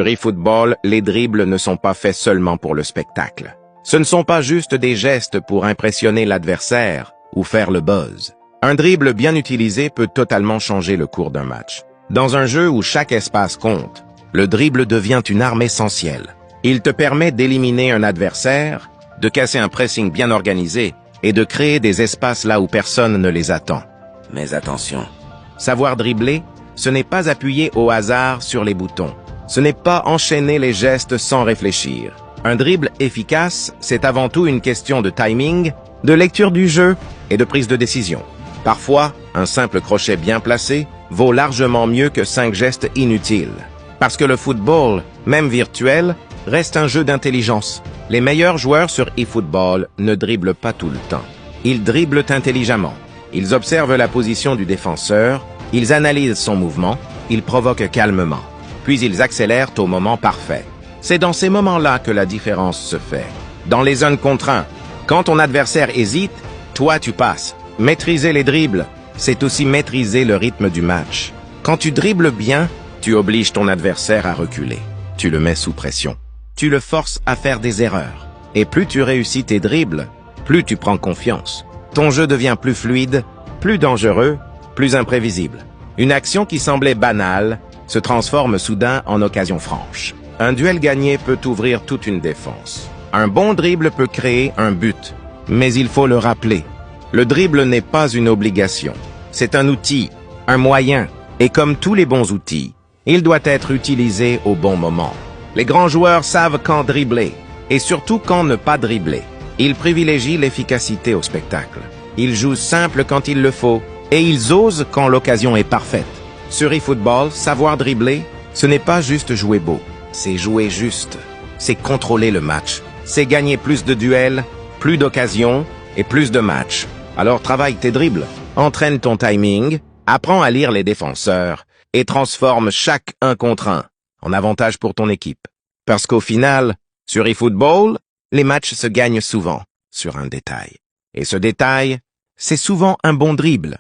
Sur eFootball, les dribbles ne sont pas faits seulement pour le spectacle. Ce ne sont pas juste des gestes pour impressionner l'adversaire ou faire le buzz. Un dribble bien utilisé peut totalement changer le cours d'un match. Dans un jeu où chaque espace compte, le dribble devient une arme essentielle. Il te permet d'éliminer un adversaire, de casser un pressing bien organisé et de créer des espaces là où personne ne les attend. Mais attention, savoir dribbler, ce n'est pas appuyer au hasard sur les boutons. Ce n'est pas enchaîner les gestes sans réfléchir. Un dribble efficace, c'est avant tout une question de timing, de lecture du jeu et de prise de décision. Parfois, un simple crochet bien placé vaut largement mieux que 5 gestes inutiles. Parce que le football, même virtuel, reste un jeu d'intelligence. Les meilleurs joueurs sur eFootball ne dribblent pas tout le temps. Ils dribblent intelligemment. Ils observent la position du défenseur, ils analysent son mouvement, ils provoquent calmement. Puis ils accélèrent au moment parfait. C'est dans ces moments-là que la différence se fait. Dans les zones contre 1, quand ton adversaire hésite, toi tu passes. Maîtriser les dribbles, c'est aussi maîtriser le rythme du match. Quand tu dribbles bien, tu obliges ton adversaire à reculer. Tu le mets sous pression. Tu le forces à faire des erreurs. Et plus tu réussis tes dribbles, plus tu prends confiance. Ton jeu devient plus fluide, plus dangereux, plus imprévisible. Une action qui semblait banale se transforme soudain en occasion franche. Un duel gagné peut ouvrir toute une défense. Un bon dribble peut créer un but, mais il faut le rappeler. Le dribble n'est pas une obligation. C'est un outil, un moyen, et comme tous les bons outils, il doit être utilisé au bon moment. Les grands joueurs savent quand dribbler, et surtout quand ne pas dribbler. Ils privilégient l'efficacité au spectacle. Ils jouent simple quand il le faut, et ils osent quand l'occasion est parfaite. Sur eFootball, savoir dribbler, ce n'est pas juste jouer beau, c'est jouer juste. C'est contrôler le match. C'est gagner plus de duels, plus d'occasions et plus de matchs. Alors travaille tes dribbles, entraîne ton timing, apprends à lire les défenseurs et transforme chaque 1 contre 1 en avantage pour ton équipe. Parce qu'au final, sur eFootball, les matchs se gagnent souvent sur un détail. Et ce détail, c'est souvent un bon dribble.